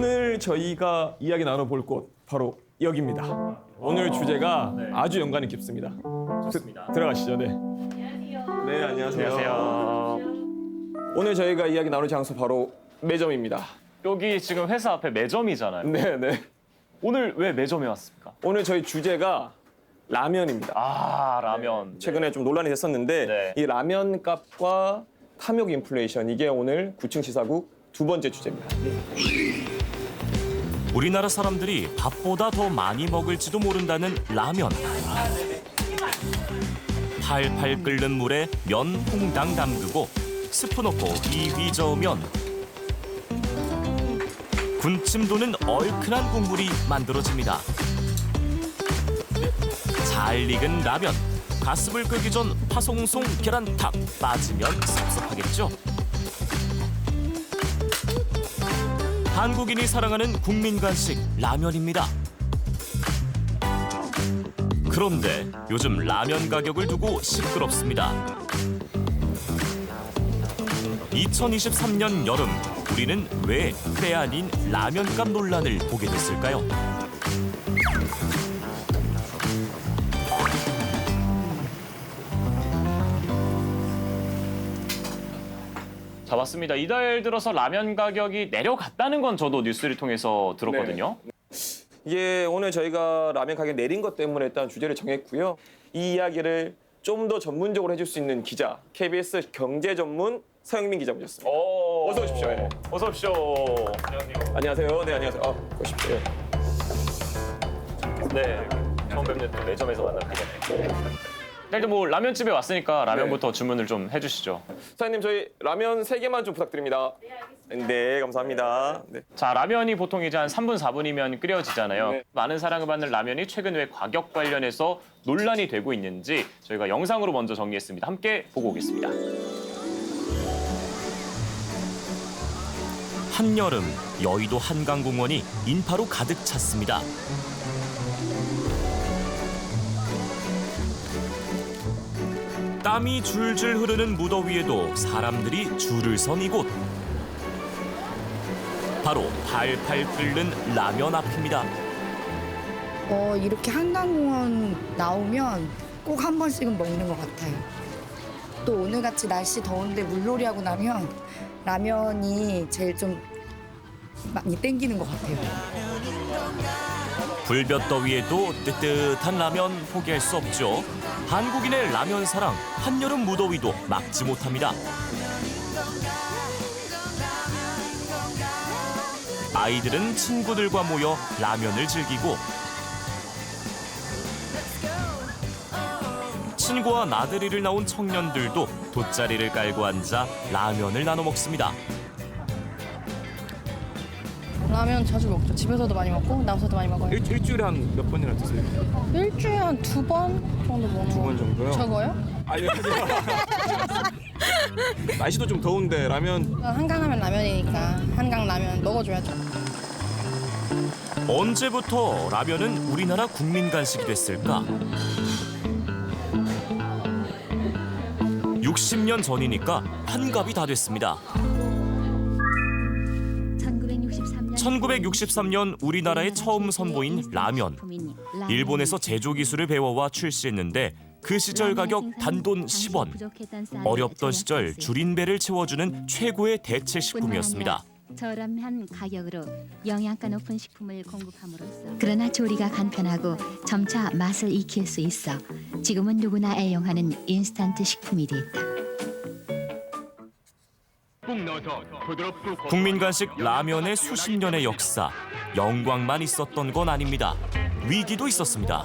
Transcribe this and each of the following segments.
오늘 저희가 이야기 나눠볼 곳 바로 여기입니다. 오늘 주제가 아주 연관이 깊습니다. 좋습니다. 들어가시죠. 네. 네, 안녕하세요. 오늘 저희가 이야기 나눌 장소 바로 매점입니다. 여기 지금 회사 앞에 매점이잖아요. 네, 네. 오늘 왜 매점에 왔습니까? 오늘 저희 주제가 라면입니다. 아, 라면. 최근에 좀 논란이 됐었는데 네. 이 라면 값과 탐욕 인플레이션 이게 오늘 9층 시사국 두 번째 주제입니다. 우리나라 사람들이 밥보다 더 많이 먹을지도 모른다는 라면. 팔팔 끓는 물에 면 홍당 담그고 스프 넣고 이휘 저으면 군침 도는 얼큰한 국물이 만들어집니다. 잘 익은 라면, 가슴을 끄기 전 파송송 계란탕 빠지면 섭섭하겠죠. 한국인이 사랑하는 국민 간식 라면입니다. 그런데 요즘 라면 가격을 두고 시끄럽습니다. 2023년 여름 우리는 왜 때 아닌 라면값 논란을 보게 됐을까요? 자, 맞습니다. 이달 들어서 라면 가격이 내려갔다는 건 저도 뉴스를 통해서 들었거든요. 이게 오늘 저희가 라면 가격 내린 것 때문에 일단 주제를 정했고요. 이 이야기를 좀 더 전문적으로 해줄 수 있는 기자, KBS 경제 전문 서영민 기자 모셨습니다. 어서 오십시오. 예. 어서 오십시오. 안녕하세요. 네, 안녕하세요. 오십시오. 예. 네, 처음 뵙는 또 매점에서 만나게 되네요. 일단 뭐 라면집에 왔으니까 라면부터 주문을 좀 해주시죠. 사장님 저희 라면 3개만 좀 부탁드립니다. 네, 감사합니다. 네. 자, 라면이 보통 이제 한 3분, 4분이면 끓여지잖아요. 네. 많은 사랑을 받는 라면이 최근 왜 가격 관련해서 논란이 되고 있는지 저희가 영상으로 먼저 정리했습니다. 함께 보고 오겠습니다. 한여름 여의도 한강공원이 인파로 가득 찼습니다. 땀이 줄줄 흐르는 무더위에도 사람들이 줄을 선 이곳. 바로 팔팔 끓는 라면 앞입니다. 이렇게 한강공원 나오면 꼭 한 번씩은 먹는 것 같아요. 또 오늘같이 날씨 더운데 물놀이하고 나면 라면이 제일 좀 많이 땡기는 것 같아요. 불볕더위에도 뜨뜻한 라면 포기할 수 없죠. 한국인의 라면 사랑, 한여름 무더위도 막지 못합니다. 아이들은 친구들과 모여 라면을 즐기고 친구와 나들이를 나온 청년들도 돗자리를 깔고 앉아 라면을 나눠 먹습니다. 라면 자주 먹죠. 집에서도 많이 먹고 나와서도 많이 먹어요. 일주일에 한 몇 번이나 드세요? 일주일에 한 2번 정도 먹는 거. 2번 정도요? 저거요? 아니요. 날씨도 좀 더운데 라면 한강 하면 라면이니까 한강 라면 먹어줘야죠. 언제부터 라면은 우리나라 국민 간식이 됐을까? 60년 전이니까 환갑이 다 됐습니다. 1963년 우리나라에 처음 선보인 라면. 일본에서 제조 기술을 배워와 출시했는데 그 시절 가격 단돈 10원. 어렵던 시절 줄인 배를 채워주는 최고의 대체 식품이었습니다. 저렴한 가격으로 영양가 높은 식품을 공급함으로써 그러나 조리가 간편하고 점차 맛을 익힐 수 있어 지금은 누구나 애용하는 인스턴트 식품이 됐다. 국민 간식 라면의 수십 년의 역사. 영광만 있었던 건 아닙니다. 위기도 있었습니다.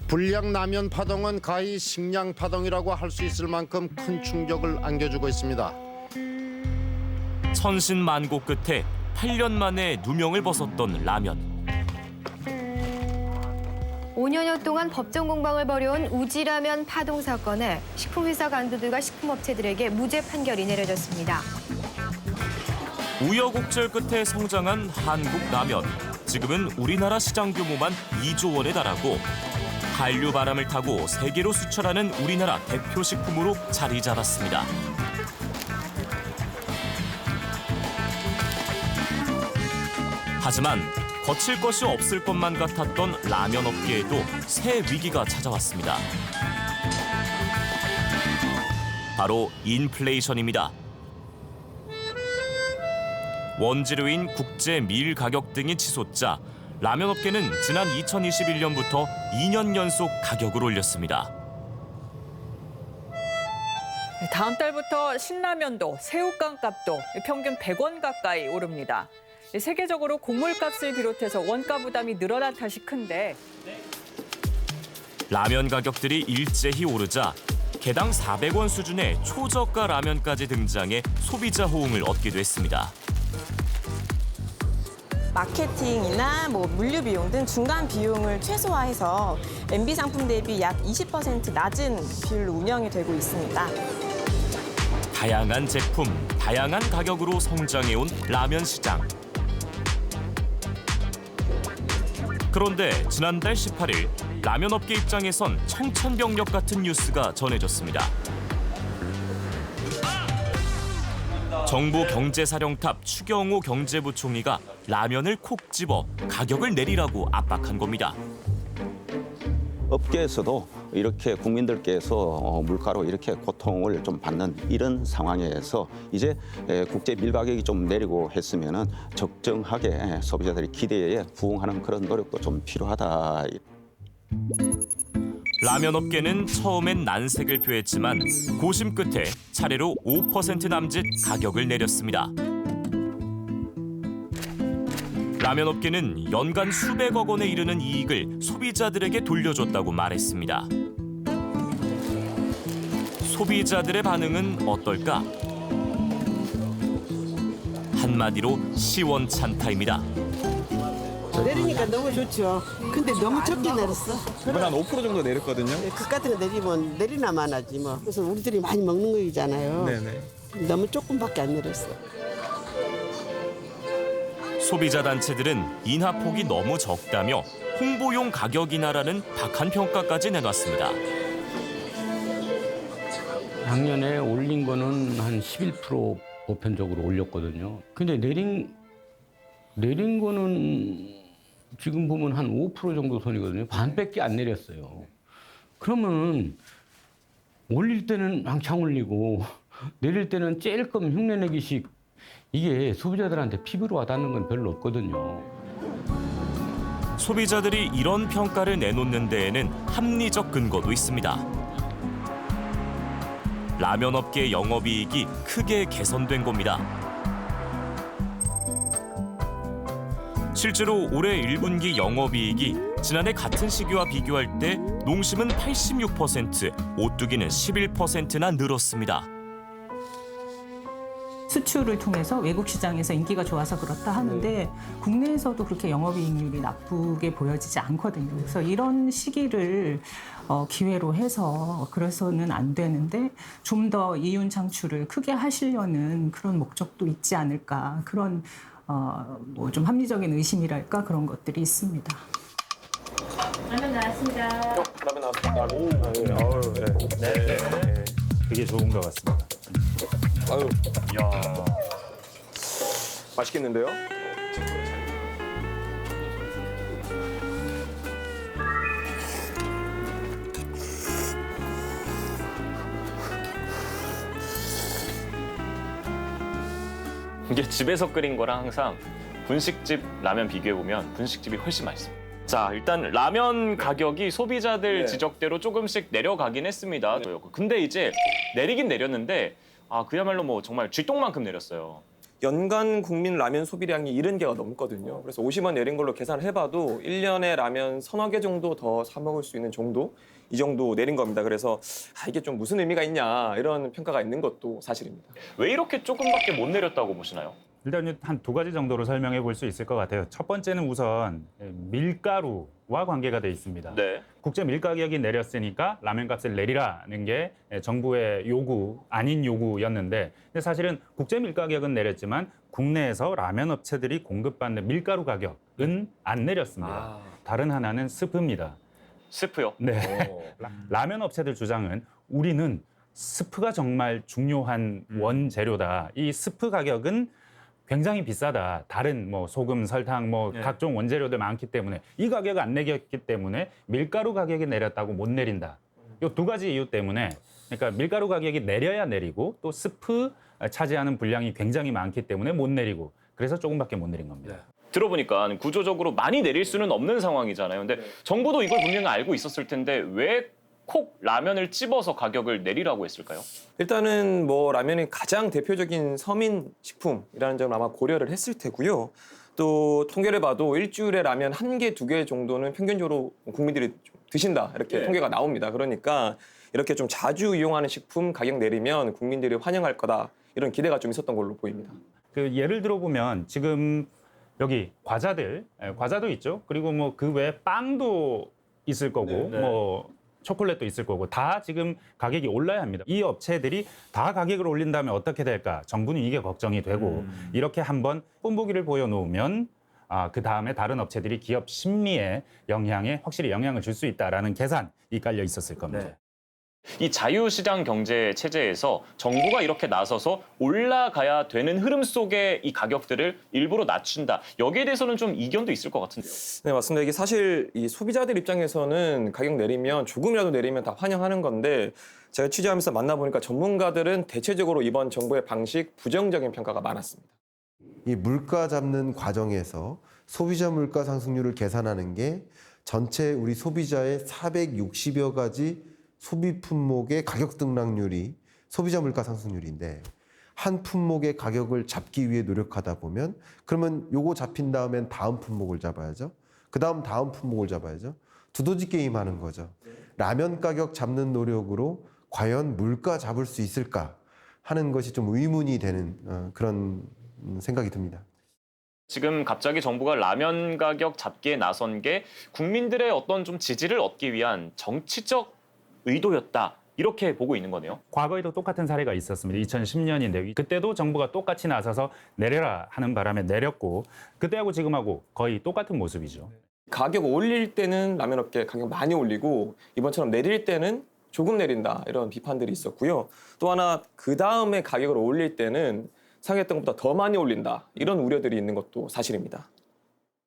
불량 라면 파동은 가히 식량 파동이라고 할 수 있을 만큼 큰 충격을 안겨주고 있습니다. 천신만고 끝에 8년 만에 누명을 벗었던 라면. 5년여 동안 법정 공방을 벌여온 우지라면 파동 사건에 식품회사 간부들과 식품업체들에게 무죄 판결이 내려졌습니다. 우여곡절 끝에 성장한 한국 라면. 지금은 우리나라 시장 규모만 2조 원에 달하고 한류 바람을 타고 세계로 수출하는 우리나라 대표 식품으로 자리 잡았습니다. 하지만 거칠 것이 없을 것만 같았던 라면 업계에도 새 위기가 찾아왔습니다. 바로 인플레이션입니다. 원재료인 국제 밀 가격 등이 치솟자 라면 업계는 지난 2021년부터 2년 연속 가격을 올렸습니다. 다음 달부터 신라면도 새우깡 값도 평균 100원 가까이 오릅니다. 세계적으로 곡물값을 비롯해서 원가 부담이 늘어난 탓이 큰데 라면 가격들이 일제히 오르자 개당 400원 수준의 초저가 라면까지 등장해 소비자 호응을 얻기도 했습니다. 마케팅이나 물류 비용 등 중간 비용을 최소화해서 MB 상품 대비 약 20% 낮은 비율로 운영이 되고 있습니다. 다양한 제품, 다양한 가격으로 성장해온 라면 시장. 그런데 지난달 18일 라면 업계 입장에선 청천벽력 같은 뉴스가 전해졌습니다. 정부 경제사령탑 추경호 경제부총리가 라면을 콕 집어 가격을 내리라고 압박한 겁니다. 업계에서도 이렇게 국민들께서 물가로 이렇게 고통을 좀 받는 이런 상황에서 이제 국제 밀 가격이 좀 내리고 했으면은 적정하게 소비자들의 기대에 부응하는 그런 노력도 좀 필요하다. 라면 업계는 처음엔 난색을 표했지만 고심 끝에 차례로 5% 남짓 가격을 내렸습니다. 라면 업계는 연간 수백억 원에 이르는 이익을 소비자들에게 돌려줬다고 말했습니다. 소비자들의 반응은 어떨까? 한마디로 시원찮다입니다. 내리니까 너무 좋죠. 근데 너무 적게 내렸어. 이번 한 5% 정도 내렸거든요. 그 같은 거 내리면 내리나 마나지 뭐. 그래서 우리들이 많이 먹는 거잖아요. 네네. 너무 조금밖에 안 내렸어. 소비자 단체들은 인하폭이 너무 적다며 홍보용 가격이나라는 박한 평가까지 내놨습니다. 작년에 올린 거는 한 11% 보편적으로 올렸거든요. 근데 내린 거는 지금 보면 한 5% 정도 선이거든요. 반밖에 안 내렸어요. 그러면 올릴 때는 왕창 올리고 내릴 때는 찔끔 흉내내기식, 이게 소비자들한테 피부로 와닿는 건 별로 없거든요. 소비자들이 이런 평가를 내놓는 데에는 합리적 근거도 있습니다. 라면 업계의 영업이익이 크게 개선된 겁니다. 실제로 올해 1분기 영업이익이 지난해 같은 시기와 비교할 때 농심은 86%, 오뚜기는 11%나 늘었습니다. 수출을 통해서 외국 시장에서 인기가 좋아서 그렇다 하는데 국내에서도 그렇게 영업이익률이 나쁘게 보여지지 않거든요. 그래서 이런 시기를 기회로 해서 그래서는 안 되는데 좀 더 이윤 창출을 크게 하시려는 그런 목적도 있지 않을까, 그런 좀 합리적인 의심이랄까, 그런 것들이 있습니다. 라면 나왔습니다. 라면 나왔습니다. 네. 그게 좋은 것 같습니다. 아유, 야, 맛있겠는데요? 이게 집에서 끓인 거랑 항상 분식집 라면 비교해보면 분식집이 훨씬 맛있습니다. 자, 일단 라면 가격이 소비자들 지적대로 조금씩 내려가긴 했습니다. 근데 이제 내리긴 내렸는데 그야말로 정말 쥐똥만큼 내렸어요. 연간 국민 라면 소비량이 70개가 넘거든요. 그래서 50원 내린 걸로 계산을 해봐도 1년에 라면 서너 개 정도 더 사 먹을 수 있는 정도? 이 정도 내린 겁니다. 그래서 이게 좀 무슨 의미가 있냐, 이런 평가가 있는 것도 사실입니다. 왜 이렇게 조금밖에 못 내렸다고 보시나요? 일단 한 두 가지 정도로 설명해 볼 수 있을 것 같아요. 첫 번째는 우선 밀가루와 관계가 돼 있습니다. 네. 국제 밀 가격이 내렸으니까 라면 값을 내리라는 게 정부의 요구, 아닌 요구였는데, 근데 사실은 국제 밀 가격은 내렸지만 국내에서 라면 업체들이 공급받는 밀가루 가격은 안 내렸습니다. 다른 하나는 스프입니다. 스프요? 네. 라면 업체들 주장은 우리는 스프가 정말 중요한 원재료다. 이 스프 가격은 굉장히 비싸다. 다른 뭐 소금, 설탕, 뭐 각종 원재료들 많기 때문에 이 가격 안 내렸기 때문에 밀가루 가격이 내렸다고 못 내린다. 이 두 가지 이유 때문에 그러니까 밀가루 가격이 내려야 내리고 또 스프 차지하는 분량이 굉장히 많기 때문에 못 내리고 그래서 조금밖에 못 내린 겁니다. 들어보니까 구조적으로 많이 내릴 수는 없는 상황이잖아요. 근데 정부도 이걸 분명히 알고 있었을 텐데 왜 콕 라면을 찝어서 가격을 내리라고 했을까요? 일단은 뭐 라면이 가장 대표적인 서민 식품이라는 점을 아마 고려를 했을 테고요. 또 통계를 봐도 일주일에 라면 1개, 2개 정도는 평균적으로 국민들이 좀 드신다 이렇게 통계가 나옵니다. 그러니까 이렇게 좀 자주 이용하는 식품 가격 내리면 국민들이 환영할 거다 이런 기대가 좀 있었던 걸로 보입니다. 그 예를 들어 보면 지금 여기 과자도 있죠. 그리고 뭐 그 외에 빵도 있을 거고 뭐 초콜릿도 있을 거고 다 지금 가격이 올라야 합니다. 이 업체들이 다 가격을 올린다면 어떻게 될까? 정부는 이게 걱정이 되고 이렇게 한번 뽐보기를 보여놓으면 그 다음에 다른 업체들이 기업 심리에 확실히 영향을 줄 수 있다라는 계산이 깔려 있었을 겁니다. 이 자유시장 경제 체제에서 정부가 이렇게 나서서 올라가야 되는 흐름 속에 이 가격들을 일부러 낮춘다. 여기에 대해서는 좀 이견도 있을 것 같은데요. 네, 맞습니다. 이게 사실 이 소비자들 입장에서는 가격 내리면 조금이라도 내리면 다 환영하는 건데 제가 취재하면서 만나보니까 전문가들은 대체적으로 이번 정부의 방식 부정적인 평가가 많았습니다. 이 물가 잡는 과정에서 소비자 물가 상승률을 계산하는 게 전체 우리 소비자의 460여 가지 소비 품목의 가격 등락률이 소비자 물가 상승률인데 한 품목의 가격을 잡기 위해 노력하다 보면 그러면 요거 잡힌 다음엔 다음 품목을 잡아야죠. 그다음 다음 품목을 잡아야죠. 두더지 게임 하는 거죠. 라면 가격 잡는 노력으로 과연 물가 잡을 수 있을까 하는 것이 좀 의문이 되는 그런 생각이 듭니다. 지금 갑자기 정부가 라면 가격 잡기에 나선 게 국민들의 어떤 좀 지지를 얻기 위한 정치적 의도였다. 이렇게 보고 있는 거네요. 과거에도 똑같은 사례가 있었습니다. 2010년인데 그때도 정부가 똑같이 나서서 내려라 하는 바람에 내렸고 그때하고 지금하고 거의 똑같은 모습이죠. 가격 올릴 때는 라면 업계 가격 많이 올리고 이번처럼 내릴 때는 조금 내린다 이런 비판들이 있었고요. 또 하나 그 다음에 가격을 올릴 때는 상했던 것보다 더 많이 올린다 이런 우려들이 있는 것도 사실입니다.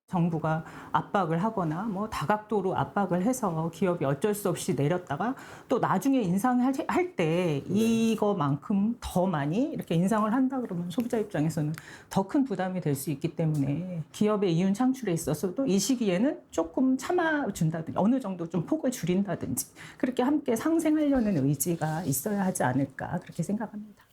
정부가 압박을 하거나 뭐 다각도로 압박을 해서 기업이 어쩔 수 없이 내렸다가 또 나중에 인상할 때 이거만큼 더 많이 이렇게 인상을 한다 그러면 소비자 입장에서는 더 큰 부담이 될 수 있기 때문에 기업의 이윤 창출에 있어서도 이 시기에는 조금 참아준다든지 어느 정도 좀 폭을 줄인다든지 그렇게 함께 상생하려는 의지가 있어야 하지 않을까 그렇게 생각합니다.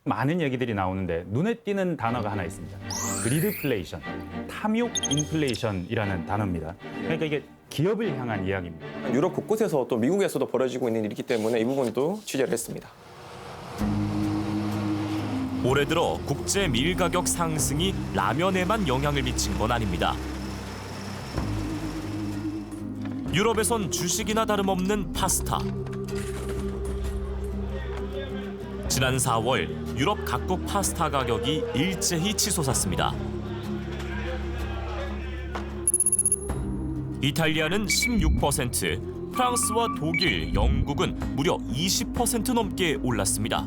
많은 얘기들이 나오는데 눈에 띄는 단어가 하나 있습니다. 그리드플레이션, 탐욕 인플레이션이라는 단어입니다. 그러니까 이게 기업을 향한 이야기입니다. 유럽 곳곳에서 또 미국에서도 벌어지고 있는 일이기 때문에 이 부분도 취재를 했습니다. 올해 들어 국제 밀 가격 상승이 라면에만 영향을 미친 건 아닙니다. 유럽에선 주식이나 다름없는 파스타. 지난 4월 유럽 각국 파스타 가격이 일제히 치솟았습니다. 이탈리아는 16%, 프랑스와 독일, 영국은 무려 20% 넘게 올랐습니다.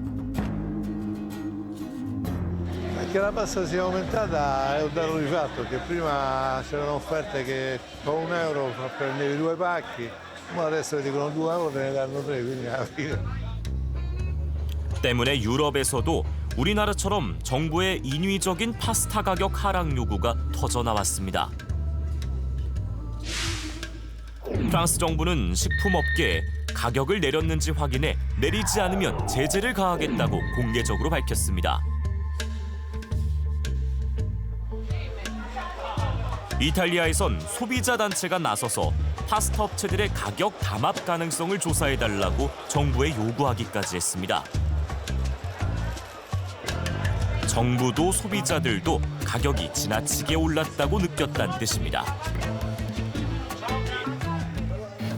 Che la pasta sia aumentata è un dato di fatto che prima c'erano offerte che con €1 prendevi 2 pacchi, ma adesso ti dicono €2 te ne danno 3, quindi alla fine. 때문에 유럽에서도 우리나라처럼 정부의 인위적인 파스타 가격 하락 요구가 터져나왔습니다. 프랑스 정부는 식품업계에 가격을 내렸는지 확인해 내리지 않으면 제재를 가하겠다고 공개적으로 밝혔습니다. 이탈리아에선 소비자 단체가 나서서 파스타 업체들의 가격 담합 가능성을 조사해달라고 정부에 요구하기까지 했습니다. 정부도 소비자들도 가격이 지나치게 올랐다고 느꼈다는 뜻입니다.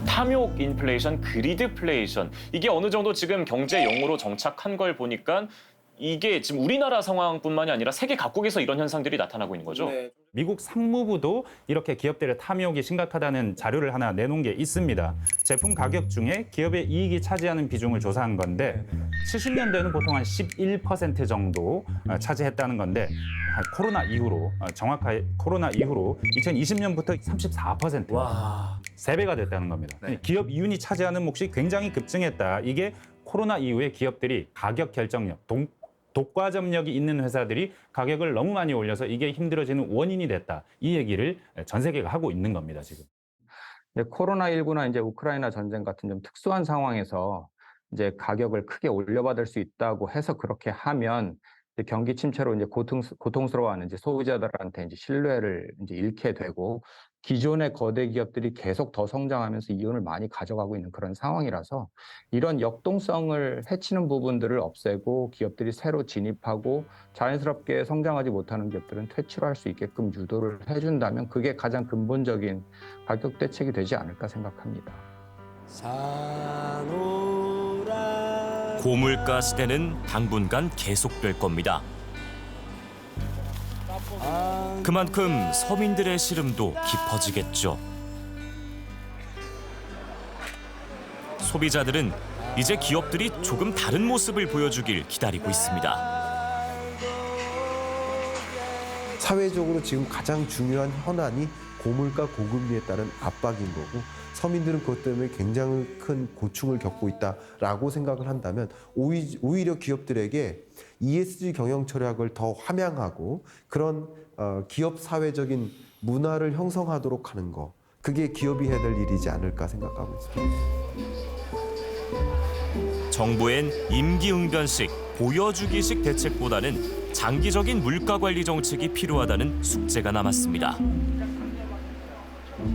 탐욕 인플레이션, 그리드플레이션 이게 어느 정도 지금 경제 용어로 정착한 걸 보니까 이게 지금 우리나라 상황뿐만이 아니라 세계 각국에서 이런 현상들이 나타나고 있는 거죠? 네. 미국 상무부도 이렇게 기업들의 탐욕이 심각하다는 자료를 하나 내놓은 게 있습니다. 제품 가격 중에 기업의 이익이 차지하는 비중을 조사한 건데 70년대에는 보통 한 11% 정도 차지했다는 건데 코로나 이후로 정확하게 코로나 이후로 2020년부터 34%. 와. 3배가 됐다는 겁니다. 네. 기업 이윤이 차지하는 몫이 굉장히 급증했다. 이게 코로나 이후에 기업들이 가격 결정력, 독과점력이 있는 회사들이 가격을 너무 많이 올려서 이게 힘들어지는 원인이 됐다. 이 얘기를 전 세계가 하고 있는 겁니다, 지금. 코로나19나 이제 우크라이나 전쟁 같은 좀 특수한 상황에서 이제 가격을 크게 올려받을 수 있다고 해서 그렇게 하면 이제 경기 침체로 이제 고통스러워하는 이제 소비자들한테 이제 신뢰를 이제 잃게 되고 기존의 거대 기업들이 계속 더 성장하면서 이윤을 많이 가져가고 있는 그런 상황이라서 이런 역동성을 해치는 부분들을 없애고 기업들이 새로 진입하고 자연스럽게 성장하지 못하는 기업들은 퇴출할 수 있게끔 유도를 해준다면 그게 가장 근본적인 가격 대책이 되지 않을까 생각합니다. 고물가 시대는 당분간 계속될 겁니다. 그만큼 서민들의 시름도 깊어지겠죠. 소비자들은 이제 기업들이 조금 다른 모습을 보여주길 기다리고 있습니다. 사회적으로 지금 가장 중요한 현안이 고물가 고금리에 따른 압박인 거고 서민들은 그것 때문에 굉장히 큰 고충을 겪고 있다라고 생각을 한다면 오히려 기업들에게 ESG 경영 철학을 더 함양하고 그런 기업 사회적인 문화를 형성하도록 하는 거 그게 기업이 해야 될 일이지 않을까 생각하고 있습니다. 정부엔 임기응변식, 보여주기식 대책보다는 장기적인 물가 관리 정책이 필요하다는 숙제가 남았습니다.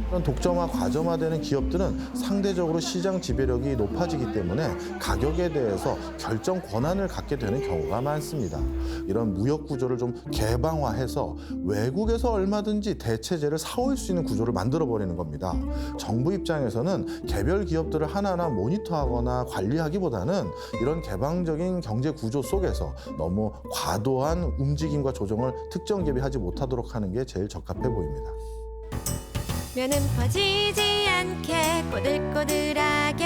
이런 독점화, 과점화되는 기업들은 상대적으로 시장 지배력이 높아지기 때문에 가격에 대해서 결정 권한을 갖게 되는 경우가 많습니다. 이런 무역 구조를 좀 개방화해서 외국에서 얼마든지 대체재를 사올 수 있는 구조를 만들어버리는 겁니다. 정부 입장에서는 개별 기업들을 하나하나 모니터하거나 관리하기보다는 이런 개방적인 경제 구조 속에서 너무 과도한 움직임과 조정을 특정 기업이 하지 못하도록 하는 게 제일 적합해 보입니다. 면은 퍼지지 않게 꼬들꼬들하게